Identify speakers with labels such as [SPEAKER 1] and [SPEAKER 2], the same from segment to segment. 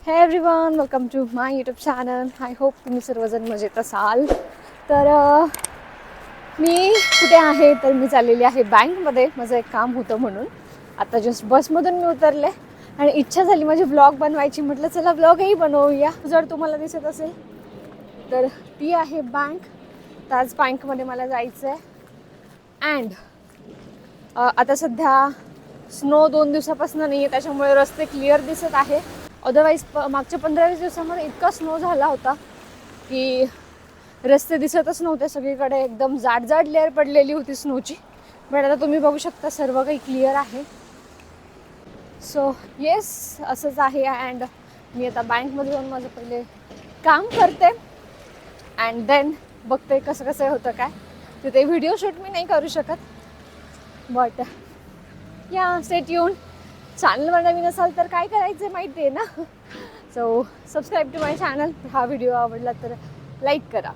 [SPEAKER 1] हे everyone, welcome to my YouTube channel. I hope तुम्ही सर्वजण मजेत असाल. तर मी कुठे आहे तर मी चाललेली आहे बँकमध्ये. माझं एक काम होतं म्हणून आता जस्ट बसमधून मी उतरले आणि इच्छा झाली माझी व्लॉग बनवायची. म्हटलं चला व्लॉगही बनवूया. जर तुम्हाला दिसत असेल तर ती आहे बँक. त्याच बँकमध्ये मला जायचं आहे. अँड आता सध्या स्नो 2 दिवसापासून नाही आहे, त्याच्यामुळे रस्ते क्लिअर दिसत आहे. अदरवाईज मागच्या 15-20 दिवसामध्ये इतका स्नो झाला होता की रस्ते दिसतच नव्हते. सगळीकडे एकदम जाड लेअर पडलेली होती स्नोची. बट आता तुम्ही बघू शकता सर्व काही क्लिअर आहे. सो येस, असंच आहे. अँड मी आता बँकमध्ये जाऊन माझं पहिले काम करते अँड देन बघते कसं कसं होतं काय. तिथे व्हिडिओ शूट मी नाही करू शकत, बट या स्टे ट्यून. चॅनलवर नवीन असाल तर काय करायचं माहिती आहे ना. So subscribe to my channel. हा व्हिडिओ आवडला तर लाईक करा.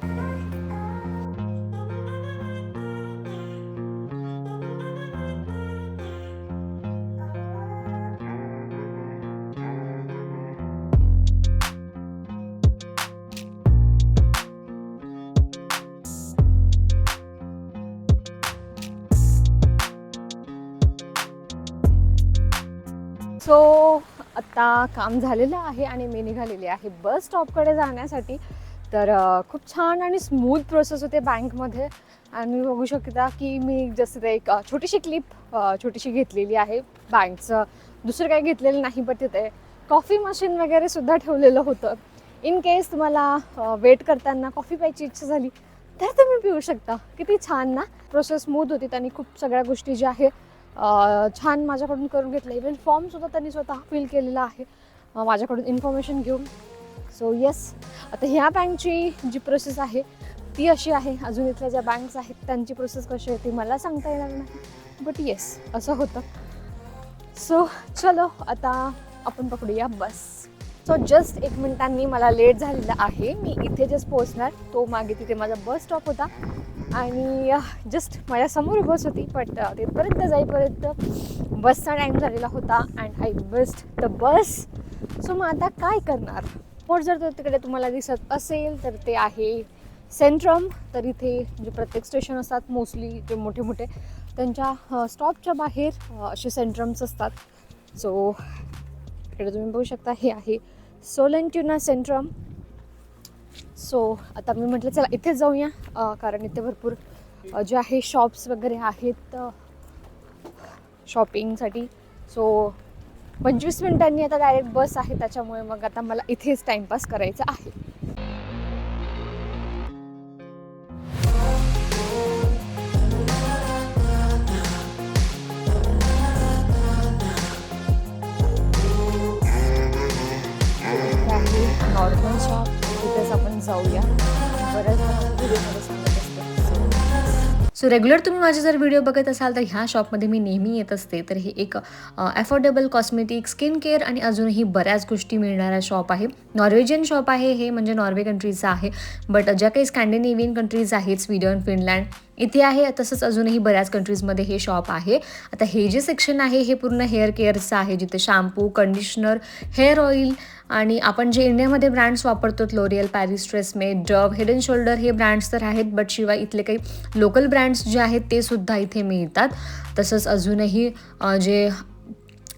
[SPEAKER 1] सो आत्ता काम झालेलं आहे आणि मी निघालेली आहे बस स्टॉपकडे जाण्यासाठी. तर खूप छान आणि स्मूथ प्रोसेस होते बँकमध्ये. आणि मी बघू शकता की मी जसं ते एक छोटीशी क्लिप छोटीशी घेतलेली आहे बँकचं. दुसरं काही घेतलेलं नाही, बट तिथे कॉफी मशीन वगैरे सुद्धा ठेवलेलं होतं. इन केस तुम्हाला वेट करताना कॉफी प्यायची इच्छा झाली तर तुम्ही पिऊ शकता. किती छान ना. प्रोसेस स्मूथ होती. त्यांनी खूप सगळ्या गोष्टी ज्या आहे छान माझ्याकडून करून घेतलं. इव्हन फॉर्मसुद्धा त्यांनी स्वतः फिल केलेला आहे माझ्याकडून इन्फॉर्मेशन घेऊन. सो येस, आता ह्या बँकची जी प्रोसेस आहे ती अशी आहे. अजून इथल्या ज्या बँक्स आहेत त्यांची प्रोसेस कशी आहे ती मला सांगता येणार नाही, बट येस असं होतं. सो चलो आता आपण पकडूया बस. सो जस्ट 1 मिनिटांनी मला लेट झालेला आहे. मी इथे जस्ट पोहोचणार. तो मागे तिथे माझा बस स्टॉप होता आणि जस्ट माझ्यासमोर बस होती, बट तिथपर्यंत जाईपर्यंत बसचा टाईम झालेला होता and I missed the bus. So मग आता काय करणार. और जर तो तिकडे तुम्हाला दिसत असेल तर ते आहे सेंट्रम. तर इथे जे प्रत्येक स्टेशन असतात मोस्टली जे मोठे मोठे त्यांच्या स्टॉपच्या बाहेर असे सेंट्रम्स असतात. सो इकडे तुम्ही बघू शकता हे आहे सोलंट्युना सेंट्रम. सो आता मी म्हटलं चला इथेच जाऊया, कारण इथे भरपूर जे आहे शॉप्स वगैरे आहेत शॉपिंगसाठी. सो 25 मिनिटांनी आता डायरेक्ट बस आहे, त्याच्यामुळे मग आता मला इथेच टाईमपास करायचा आहे. नॉर्मल शॉप तिथेच आपण जाऊया. बऱ्याच व्हिडिओमध्ये सांगत असते.
[SPEAKER 2] सो रेग्युलर तुम्ही माझे जर व्हिडिओ बघत असाल तर ह्या शॉपमध्ये मी नेहमी येत असते. तर हे एक अफोर्डेबल कॉस्मेटिक, स्किन केअर आणि अजूनही बऱ्याच गोष्टी मिळणारा शॉप आहे. नॉर्वेजियन शॉप आहे हे, म्हणजे नॉर्वे कंट्रीचं आहे. बट ज्या काही स्कॅन्डिनेव्हियन कंट्रीज आहेत, स्वीडन, फिनलँड इथे आहे. तसंच अजूनही बऱ्याच कंट्रीजमध्ये हे शॉप आहे. आता हे जे सेक्शन आहे हे पूर्ण हेअर केअरचं आहे, जिथे शॅम्पू, कंडिशनर, हेअर ऑइल आणि आपण जे इंडियामध्ये ब्रँड्स वापरतो L'Oreal, Paris, TRESemmé, Dove, head and shoulder हे ब्रँड्स तर आहेत, बट शिवाय इथले काही लोकल ब्रँड्स जे आहेत ते सुद्धा इथे मिळतात. तसंच अजूनही जे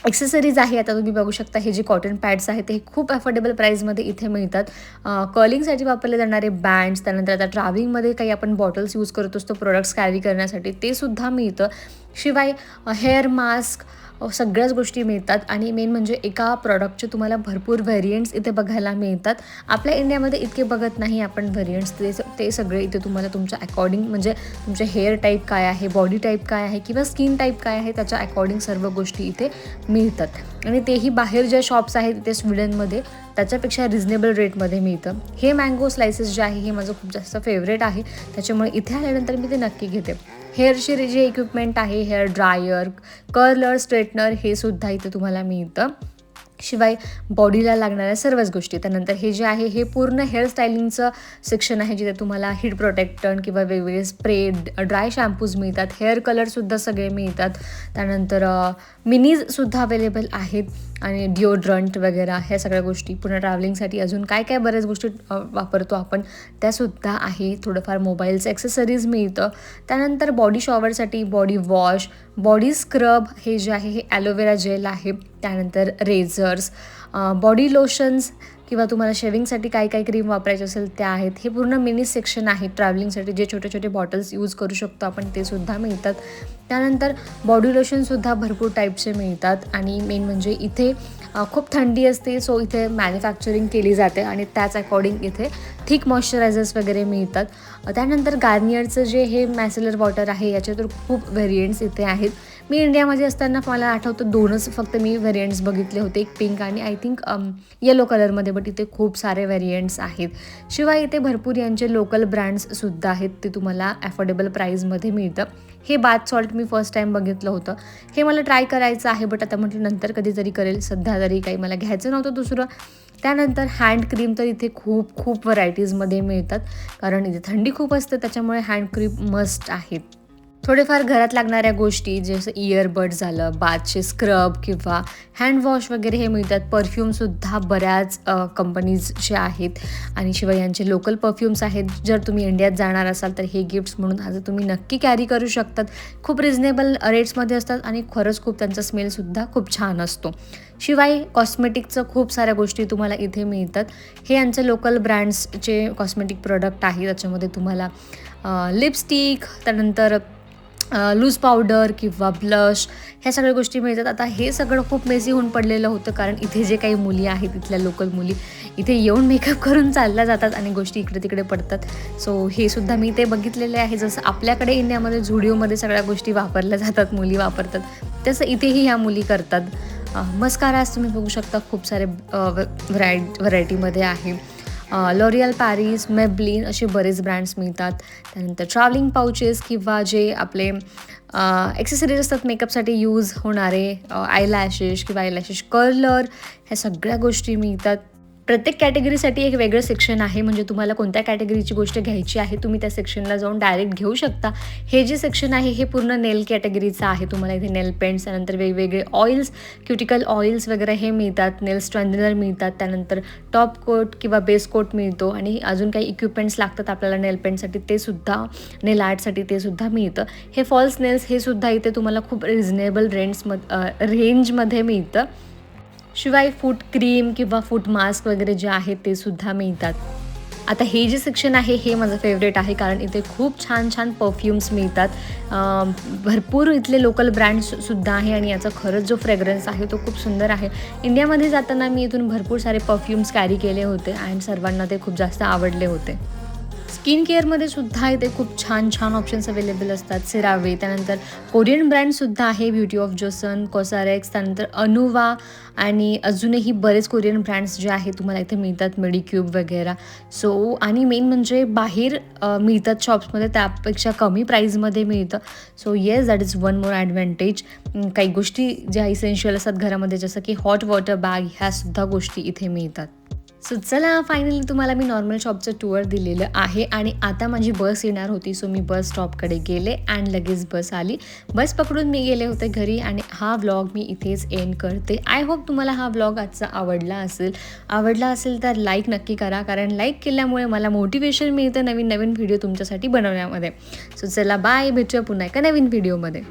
[SPEAKER 2] ॲक्सेसरीज आहे, आता तुम्ही बघू शकता हे जे कॉटन पॅड्स आहेत ते खूप अफोर्डेबल प्राईजमध्ये इथे मिळतात. कर्लिंगसाठी वापरले जाणारे बँड्स, त्यानंतर आता ट्रॅव्हलिंगमध्ये काही आपण बॉटल्स यूज करत असतो प्रोडक्ट्स कॅरी करण्यासाठी, ते सुद्धा मिळतं. शिवाय हेअर मास्क सगळ्याच गोष्टी मिळतात. आणि मेन म्हणजे एका प्रॉडक्टचे तुम्हाला भरपूर व्हेरियंट्स इथे बघायला मिळतात. आपल्या इंडियामध्ये इतके बघत नाही आपण व्हेरियंट्स. ते सगळे इथे तुम्हाला तुमच्या अकॉर्डिंग, म्हणजे तुमचे हेअर टाईप काय आहे, बॉडी टाईप काय आहे किंवा स्किन टाईप काय आहे त्याच्या अकॉर्डिंग सर्व गोष्टी इथे मिळतात. आणि तेही बाहेर ज्या शॉप्स आहेत इथे स्वीडनमध्ये त्याच्यापेक्षा रिजनेबल रेटमध्ये मिळतं. हे मँगो स्लायसेस जे आहे हे माझं खूप जास्त फेवरेट आहे, त्याच्यामुळे इथे आल्यानंतर मी ते नक्की घेते. हेअरचे जे इक्विपमेंट आहे, हेअर ड्रायर, कर्लर, स्ट्रेटनर हे सुद्धा इथे तुम्हाला मिळतं. शिवाय बॉडीला लागणाऱ्या सर्वच गोष्टी. त्यानंतर हे जे आहे हे पूर्ण हेअर स्टायलिंगचं सेक्शन आहे, जिथे तुम्हाला हीट प्रोटेक्टंट किंवा वेगवेगळे स्प्रे, ड्राय शॅम्पूज मिळतात, हेअर कलरसुद्धा सगळे मिळतात. त्यानंतर मिनीजसुद्धा अवेलेबल आहेत आणि डिओड्रंट वगैरे ह्या सगळ्या गोष्टी. पुन्हा ट्रॅव्हलिंगसाठी अजून काय काय बऱ्याच गोष्टी वापरतो आपण त्यासुद्धा आहे. थोडंफार मोबाईलचं ॲक्सेसरीज मिळतं. त्यानंतर बॉडी शॉवरसाठी बॉडी वॉश, बॉडी स्क्रब हे जे आहे हे ॲलोवेरा जेल आहे. त्यानंतर रेझर्स, बॉडी लोशन्स किंवा तुम्हाला शेविंगसाठी काय काय क्रीम वापरायची असेल त्या आहेत. हे पूर्ण मिनी सेक्शन आहे. ट्रॅव्हलिंगसाठी जे छोटे छोटे बॉटल्स यूज करू शकतो आपण ते सुद्धा मिळतात. त्यानंतर बॉडी लोशनसुद्धा भरपूर टाईपचे मिळतात आणि मेन म्हणजे इथे खूप थंडी असते, सो इथे मॅन्युफॅक्चरिंग केली जाते आणि त्याच अकॉर्डिंग इथे थिक मॉइश्चरायझर्स वगैरे मिळतात. त्यानंतर गार्नियरचं जे हे मॅसिलर वॉटर आहे याचे तर खूप व्हेरियंट्स इथे आहेत. मी इंडियामध्ये असताना मला आठवतं 2च फक्त मी व्हेरियंट्स बघितले होते, एक पिंक आणि आय थिंक येलो कलरमध्ये, बट इथे खूप सारे व्हेरियंट्स आहेत. शिवाय इथे भरपूर यांचे लोकल ब्रँड्ससुद्धा आहेत, ते तुम्हाला ॲफोर्डेबल प्राईजमध्ये मिळतं. हे बाथ सॉल्ट मी फर्स्ट टाईम बघितलं होतं, हे मला ट्राय करायचं आहे, बट आता म्हटलं नंतर कधीतरी करेल, सध्या तरी काही मला घ्यायचं नव्हतं दुसरं. त्यानंतर हँड क्रीम तर इथे खूप खूप व्हरायटीजमध्ये मिळतात, कारण इथे थंडी खूप असते, त्याच्यामुळे हँड क्रीम मस्ट आहेत. थोडेफार घरात लागणाऱ्या गोष्टी जसं इयरबड झालं, बाथचे स्क्रब किंवा हँडवॉश वगैरे हे मिळतात. परफ्यूमसुद्धा बऱ्याच कंपनीजचे आहेत आणि शिवाय यांचे लोकल परफ्यूम्स आहेत. जर तुम्ही इंडियात जाणार असाल तर हे गिफ्ट्स म्हणून आज तुम्ही नक्की कॅरी करू शकतात. खूप रिजनेबल रेट्समध्ये असतात आणि खरंच खूप त्यांचा स्मेलसुद्धा खूप छान असतो. शिवाय कॉस्मेटिकचं खूप साऱ्या गोष्टी तुम्हाला इथे मिळतात. हे यांचे लोकल ब्रँड्सचे कॉस्मेटिक प्रोडक्ट आहे. त्याच्यामध्ये तुम्हाला लिपस्टिक, त्यानंतर लूज पावडर किंवा ब्लश ह्या सगळ्या गोष्टी मिळतात. आता हे सगळं खूप मेसी होऊन पडलेलं होतं, कारण इथे जे काही मुली आहेत, इथल्या लोकल मुली इथे येऊन मेकअप करून चालल्या जातात आणि गोष्टी इकडे तिकडे पडतात. सो हे सुद्धा मी ते बघितलेले आहे. जसं आपल्याकडे इंडियामध्ये झुडिओमध्ये सगळ्या गोष्टी वापरल्या जातात, मुली वापरतात, तसं इथेही ह्या मुली करतात. मस्काराज तुम्ही बघू शकता, खूप सारे व्हरायटीमध्ये आहे. लॉरियल पॅरिस, मेबलिन असे बरेच ब्रँड्स मिळतात. त्यानंतर ट्रॅव्हलिंग पाउचेस किंवा जे आपले ॲक्सेसरीज असतात मेकअपसाठी यूज होणारे, आयलॅशेस किंवा आयलॅशेस कर्लर ह्या सगळ्या गोष्टी मिळतात. प्रत्येक कॅटेगरीसाठी एक वेगळं सेक्शन आहे, म्हणजे तुम्हाला कोणत्या कॅटेगरीची गोष्ट घ्यायची आहे तुम्ही त्या सेक्शनला जाऊन डायरेक्ट घेऊ शकता. हे जे सेक्शन आहे हे पूर्ण नेल कॅटेगरीचं आहे. तुम्हाला इथे नेल पेंट्स, त्यानंतर वेगवेगळे ऑइल्स, क्युटिकल ऑइल्स वगैरे हे मिळतात. नेल स्ट्रेंथनर मिळतात. त्यानंतर टॉप कोट किंवा बेस कोट मिळतो आणि अजून काही इक्विपमेंट्स लागतात आपल्याला नेल पेंटसाठी, ते सुद्धा नेल आर्टसाठी ते सुद्धा मिळतं. हे फॉल्स नेल्स हे सुद्धा इथे तुम्हाला खूप रिजनेबल रेंजमध्ये मिळतं. शिवाय फूट क्रीम किंवा फूट मास्क वगैरे जे आहेत ते सुद्धा मिळतात. आता हे जे सेक्शन आहे हे माझं फेवरेट आहे, कारण इथे खूप छान छान परफ्यूम्स मिळतात. भरपूर इथले लोकल ब्रँड्ससुद्धा आहे आणि याचा खरंच जो फ्रेग्रन्स आहे तो खूप सुंदर आहे. इंडियामध्ये जाताना मी इथून भरपूर सारे परफ्यूम्स कॅरी केले होते आणि सर्वांना ते खूप जास्त आवडले होते. स्किन केअरमध्ये सुद्धा इथे खूप छान छान ऑप्शन्स अवेलेबल असतात. सेरावे, त्यानंतर कोरियन ब्रँडसुद्धा आहे, ब्युटी ऑफ जोसन, कॉसारेक्स, त्यानंतर अनुवा आणि अजूनही बरेच कोरियन ब्रँड्स जे आहेत तुम्हाला इथे मिळतात, मेडिक्यूब वगैरे. सो आणि मेन म्हणजे बाहेर मिळतात शॉप्समध्ये त्यापेक्षा कमी प्राईजमध्ये मिळतं. So yes, that is one more advantage. काही गोष्टी ज्या इसेन्शियल असतात घरामध्ये, जसं की हॉट वॉटर बॅग, ह्यासुद्धा गोष्टी इथे मिळतात. सो चला, फायनली तुम्हाला मी नॉर्मल शॉपचं टूर दिलेलं आहे आणि आता माझी बस येणार होती. सो मी बस स्टॉपकडे गेले आणि लगेच बस आली. बस पकडून मी गेले होते घरी आणि हा व्लॉग मी इथेच एंड करते. आय होप तुम्हाला हा व्लॉग आजचा आवडला असेल तर लाईक नक्की करा, कारण लाईक केल्यामुळे मला मोटिवेशन मिळतं नवीन नवीन व्हिडिओ तुमच्यासाठी बनवण्यामध्ये. सो चला, बाय, भेटूया पुन्हा एका नवीन व्हिडिओमध्ये.